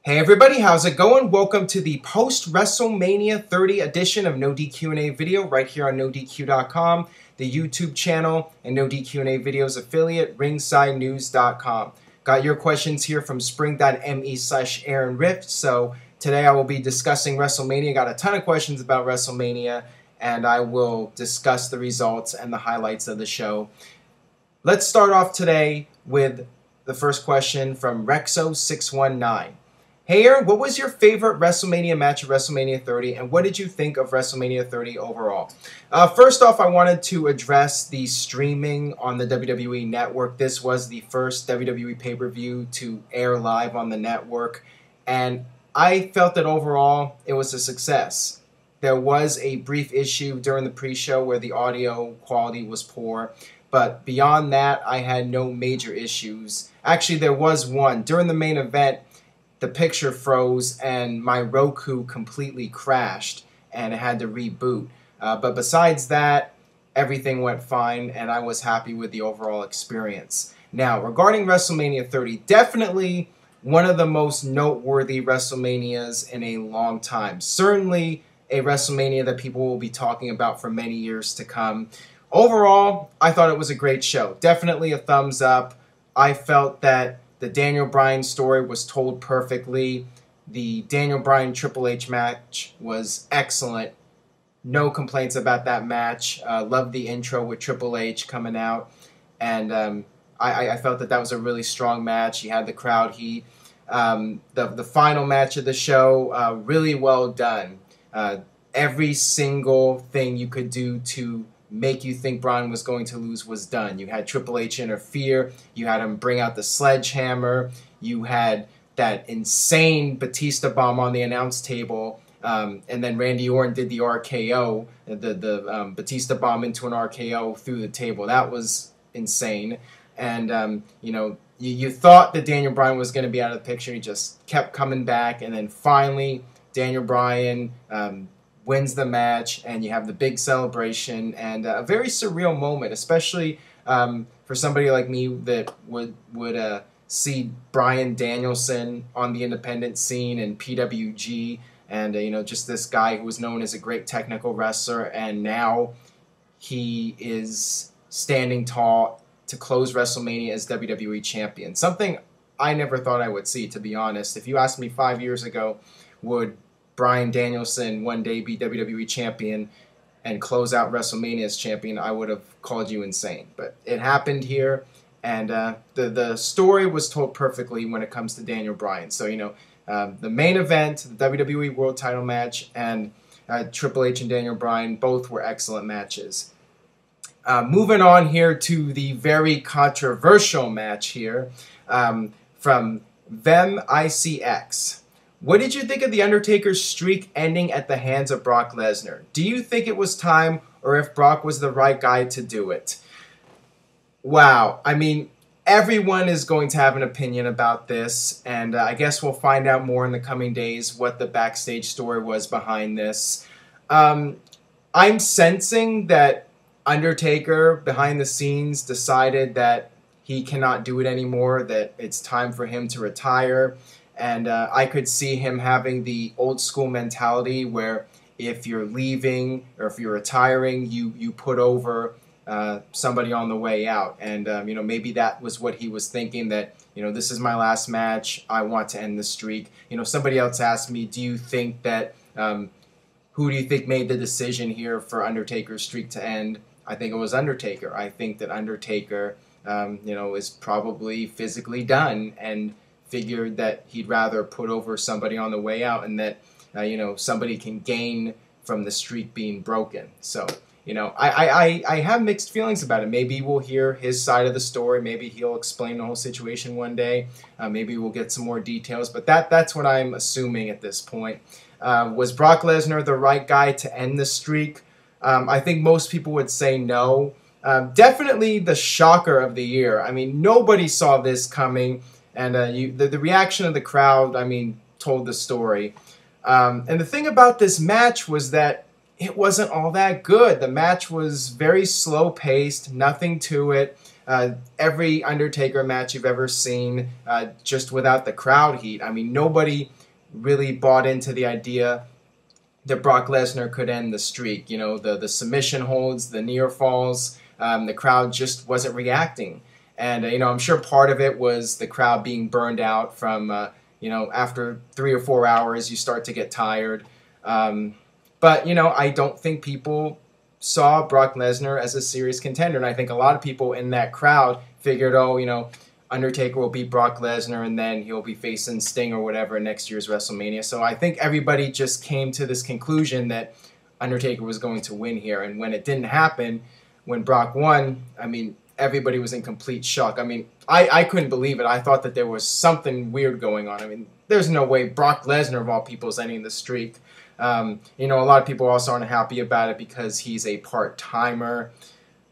Hey everybody, how's it going? Welcome to the post-WrestleMania 30 edition of NoDQ&A video right here on NoDQ.com, the YouTube channel, and NoDQ&A videos affiliate, ringsidenews.com. Got your questions here from spring.me/Aaron Rift, so today I will be discussing WrestleMania. Got a ton of questions about WrestleMania, and I will discuss the results and the highlights of the show. Let's start off today with the first question from Rexo619. Hey Aaron, what was your favorite WrestleMania match at WrestleMania 30, and what did you think of WrestleMania 30 overall? First off, I wanted to address the streaming on the WWE Network. This was the first WWE pay-per-view to air live on the network, and I felt that overall it was a success. There was a brief issue during the pre-show where the audio quality was poor, but beyond that, I had no major issues. Actually, there was one. During the main event, the picture froze and my Roku completely crashed and it had to reboot. But besides that, everything went fine and I was happy with the overall experience. Now, regarding WrestleMania 30, definitely one of the most noteworthy WrestleManias in a long time. Certainly a WrestleMania that people will be talking about for many years to come. Overall, I thought it was a great show. Definitely a thumbs up. I felt that the Daniel Bryan story was told perfectly. The Daniel Bryan Triple H match was excellent. No complaints about that match. Loved the intro with Triple H coming out. And I felt that that was a really strong match. He had the crowd heat. The final match of the show, really well done. Every single thing you could do to make you think Bryan was going to lose was done. You had Triple H interfere. You had him bring out the sledgehammer. You had that insane Batista bomb on the announce table. And then Randy Orton did the RKO, the Batista bomb into an RKO through the table. That was insane. And, you know, you thought that Daniel Bryan was going to be out of the picture. He just kept coming back. And then finally, Daniel Bryan wins the match, and you have the big celebration, and a very surreal moment, especially for somebody like me that would see Bryan Danielson on the independent scene and PWG, and you know, just this guy who was known as a great technical wrestler, and now he is standing tall to close WrestleMania as WWE champion. Something I never thought I would see, to be honest. If you asked me 5 years ago, would Bryan Danielson one day be WWE champion and close out WrestleMania as champion, I would have called you insane. But it happened here, and the story was told perfectly when it comes to Daniel Bryan. So, you know, the main event, the WWE World Title match, and Triple H and Daniel Bryan, both were excellent matches. Moving on here to the very controversial match here from VemICX. What did you think of The Undertaker's streak ending at the hands of Brock Lesnar? Do you think it was time, or if Brock was the right guy to do it? Wow. I mean, everyone is going to have an opinion about this, and I guess we'll find out more in the coming days what the backstage story was behind this. I'm sensing that Undertaker, behind the scenes, decided that he cannot do it anymore, that it's time for him to retire. And I could see him having the old school mentality where if you're leaving or if you're retiring, you put over somebody on the way out. And, you know, maybe that was what he was thinking, that, you know, this is my last match. I want to end the streak. You know, somebody else asked me, do you think that, who do you think made the decision here for Undertaker's streak to end? I think it was Undertaker. I think that Undertaker, you know, is probably physically done and figured that he'd rather put over somebody on the way out, and that you know, somebody can gain from the streak being broken. So, you know, I have mixed feelings about it. Maybe we'll hear his side of the story. Maybe he'll explain the whole situation one day. Maybe we'll get some more details. But that's what I'm assuming at this point. Was Brock Lesnar the right guy to end the streak? I think most people would say no. Definitely the shocker of the year. I mean, nobody saw this coming. And the reaction of the crowd, I mean, told the story. And the thing about this match was that it wasn't all that good. The match was very slow-paced, nothing to it. Every Undertaker match you've ever seen, just without the crowd heat. I mean, nobody really bought into the idea that Brock Lesnar could end the streak. You know, the submission holds, the near falls, the crowd just wasn't reacting. And, you know, I'm sure part of it was the crowd being burned out from, you know, after 3 or 4 hours, you start to get tired. But, you know, I don't think people saw Brock Lesnar as a serious contender. And I think a lot of people in that crowd figured, oh, you know, Undertaker will beat Brock Lesnar and then he'll be facing Sting or whatever next year's WrestleMania. So I think everybody just came to this conclusion that Undertaker was going to win here. And when it didn't happen, when Brock won, I mean, everybody was in complete shock. I mean, I couldn't believe it. I thought that there was something weird going on. I mean, there's no way Brock Lesnar, of all people, is ending the streak. You know, a lot of people also aren't happy about it because he's a part-timer.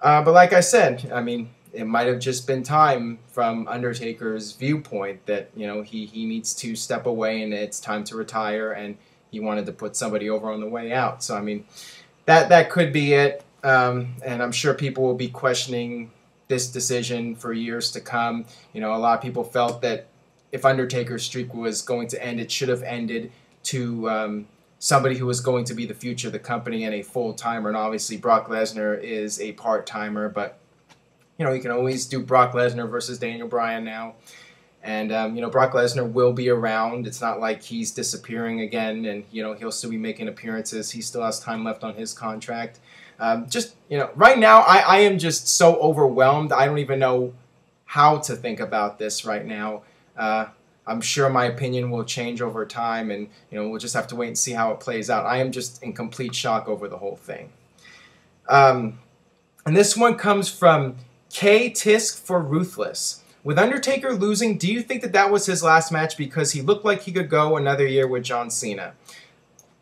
But like I said, I mean, it might have just been time from Undertaker's viewpoint that, you know, he needs to step away and it's time to retire, and he wanted to put somebody over on the way out. So, I mean, that could be it. And I'm sure people will be questioning this decision for years to come. You know, a lot of people felt that if Undertaker's streak was going to end, it should have ended to somebody who was going to be the future of the company and a full-timer. And obviously Brock Lesnar is a part-timer, but you know, you can always do Brock Lesnar versus Daniel Bryan now. And, you know, Brock Lesnar will be around. It's not like he's disappearing again, and, you know, he'll still be making appearances. He still has time left on his contract. Just, you know, right now I am just so overwhelmed. I don't even know how to think about this right now. I'm sure my opinion will change over time, and, you know, we'll just have to wait and see how it plays out. I am just in complete shock over the whole thing. And this one comes from K. Tisk for Ruthless. With Undertaker losing, do you think that that was his last match because he looked like he could go another year with John Cena?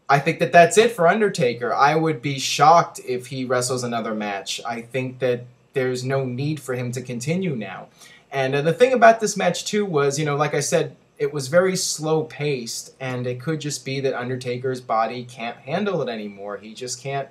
I think that that's it for Undertaker. I would be shocked if he wrestles another match. I think that there's no need for him to continue now. And the thing about this match, too, was, you know, like I said, it was very slow-paced, and it could just be that Undertaker's body can't handle it anymore. He just can't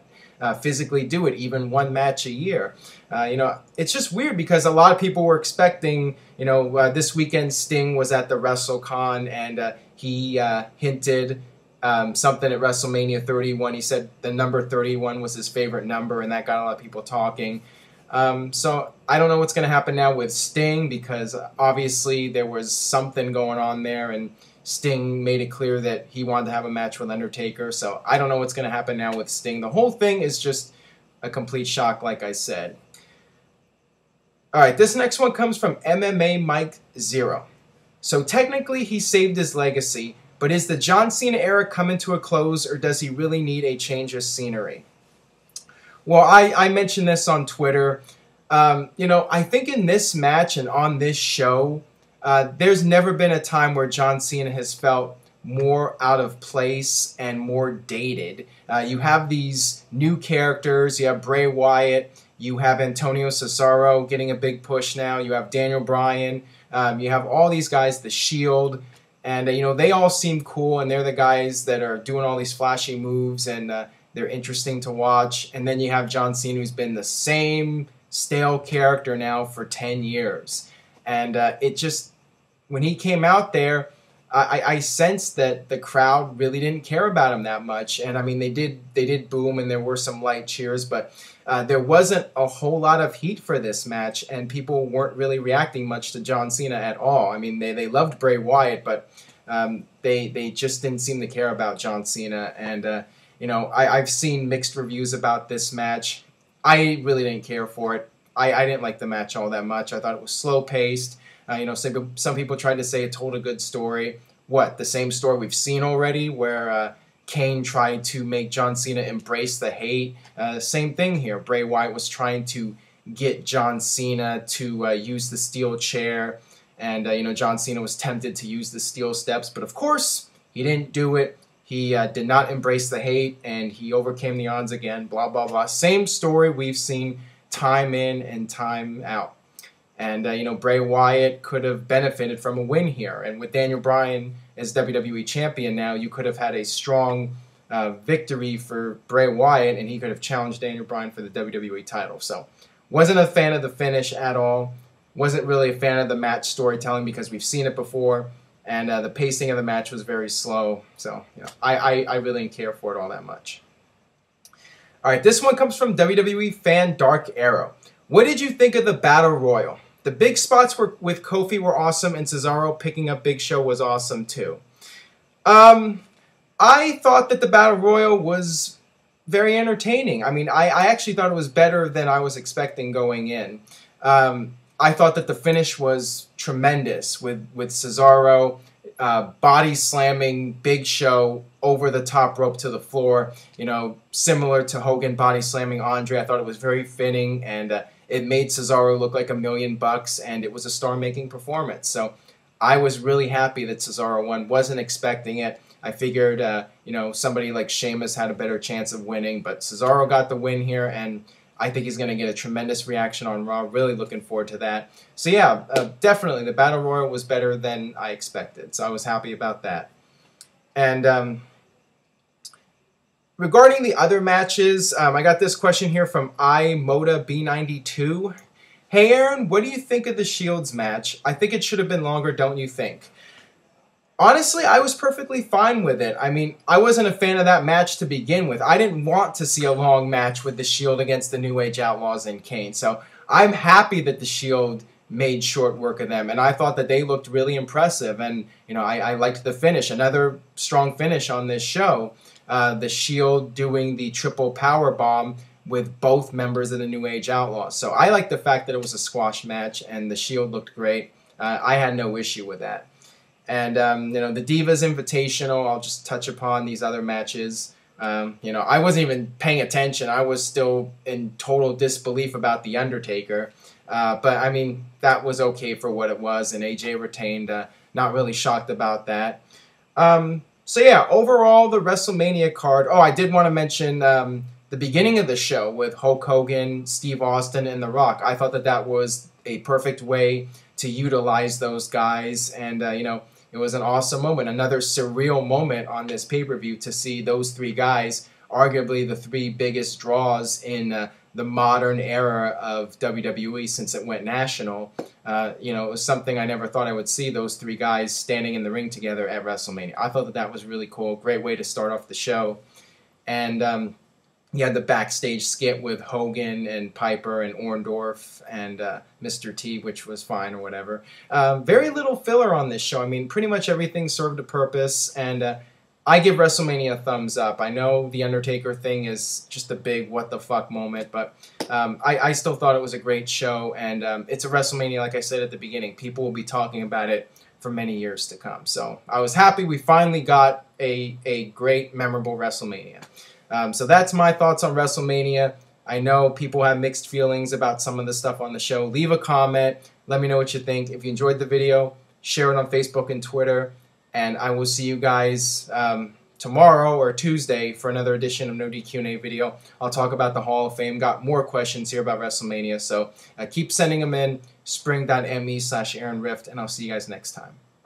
physically do it, even one match a year. You know, it's just weird because a lot of people were expecting, you know, this weekend Sting was at the WrestleCon, and he hinted something at WrestleMania 31. He said the number 31 was his favorite number, and that got a lot of people talking. So I don't know what's going to happen now with Sting, because obviously there was something going on there, and Sting made it clear that he wanted to have a match with Undertaker. So I don't know what's going to happen now with Sting. The whole thing is just a complete shock, like I said. All right, this next one comes from MMA Mike 0. So technically he saved his legacy, but is the John Cena era coming to a close, or does he really need a change of scenery? Well, I mentioned this on Twitter. You know, I think in this match and on this show, there's never been a time where John Cena has felt more out of place and more dated. You have these new characters. You have Bray Wyatt. You have Antonio Cesaro getting a big push now. You have Daniel Bryan. You have all these guys, The Shield. And, you know, they all seem cool, and they're the guys that are doing all these flashy moves, and they're interesting to watch. And then you have John Cena, who's been the same stale character now for 10 years. And it just, when he came out there, I sensed that the crowd really didn't care about him that much. And I mean, they did boo him, and there were some light cheers, but there wasn't a whole lot of heat for this match, and people weren't really reacting much to John Cena at all. I mean, they loved Bray Wyatt, but they just didn't seem to care about John Cena. And you know, I've seen mixed reviews about this match. I really didn't care for it. I didn't like the match all that much. I thought it was slow-paced. You know, some people tried to say it told a good story. What, the same story we've seen already, where Kane tried to make John Cena embrace the hate? Same thing here. Bray Wyatt was trying to get John Cena to use the steel chair, and you know, John Cena was tempted to use the steel steps, but of course he didn't do it. He did not embrace the hate, and he overcame the odds again. Blah blah blah. Same story we've seen time in and time out. And, you know, Bray Wyatt could have benefited from a win here. And with Daniel Bryan as WWE Champion now, you could have had a strong victory for Bray Wyatt, and he could have challenged Daniel Bryan for the WWE title. So, wasn't a fan of the finish at all. Wasn't really a fan of the match storytelling because we've seen it before. and the pacing of the match was very slow. So I really didn't care for it all that much. All right, this one comes from WWE fan Dark Arrow. What did you think of the Battle Royal? The big spots with Kofi were awesome, and Cesaro picking up Big Show was awesome too. I thought that the Battle Royal was very entertaining. I mean, I actually thought it was better than I was expecting going in. I thought that the finish was tremendous with Cesaro body slamming Big Show over the top rope to the floor. You know, similar to Hogan body slamming Andre. I thought it was very fitting, and it made Cesaro look like $1 million, and it was a star-making performance. So I was really happy that Cesaro won. Wasn't expecting it. I figured, you know, somebody like Sheamus had a better chance of winning, but Cesaro got the win here, and I think he's going to get a tremendous reaction on Raw. Really looking forward to that. So yeah, definitely the Battle Royal was better than I expected, so I was happy about that. And regarding the other matches, I got this question here from iModaB92. Hey Aaron, what do you think of the Shields match? I think it should have been longer, don't you think? Honestly, I was perfectly fine with it. I mean, I wasn't a fan of that match to begin with. I didn't want to see a long match with the Shield against the New Age Outlaws and Kane. So I'm happy that the Shield made short work of them. And I thought that they looked really impressive. And, you know, I liked the finish. Another strong finish on this show. The Shield doing the triple power bomb with both members of the New Age Outlaws. So I like the fact that it was a squash match and the Shield looked great. I had no issue with that. And, you know, the Divas Invitational, I'll just touch upon these other matches. You know, I wasn't even paying attention. I was still in total disbelief about The Undertaker. But, I mean, that was okay for what it was, and AJ retained. Not really shocked about that. So, yeah, overall, the WrestleMania card. Oh, I did want to mention the beginning of the show with Hulk Hogan, Steve Austin, and The Rock. I thought that that was a perfect way to utilize those guys, and, you know, it was an awesome moment, another surreal moment on this pay-per-view to see those three guys, arguably the three biggest draws in the modern era of WWE since it went national. You know, it was something I never thought I would see, those three guys standing in the ring together at WrestleMania. I thought that that was really cool, great way to start off the show. And you had the backstage skit with Hogan and Piper and Orndorff and Mr. T, which was fine or whatever. Very little filler on this show. I mean, pretty much everything served a purpose, and I give WrestleMania a thumbs up. I know the Undertaker thing is just a big what the fuck moment, but I still thought it was a great show, and it's a WrestleMania, like I said at the beginning. People will be talking about it for many years to come. So I was happy we finally got a great, memorable WrestleMania. So that's my thoughts on WrestleMania. I know people have mixed feelings about some of the stuff on the show. Leave a comment. Let me know what you think. If you enjoyed the video, share it on Facebook and Twitter. And I will see you guys tomorrow or Tuesday for another edition of NoDQ&A video. I'll talk about the Hall of Fame. Got more questions here about WrestleMania. So keep sending them in. Spring.me/AaronRift. And I'll see you guys next time.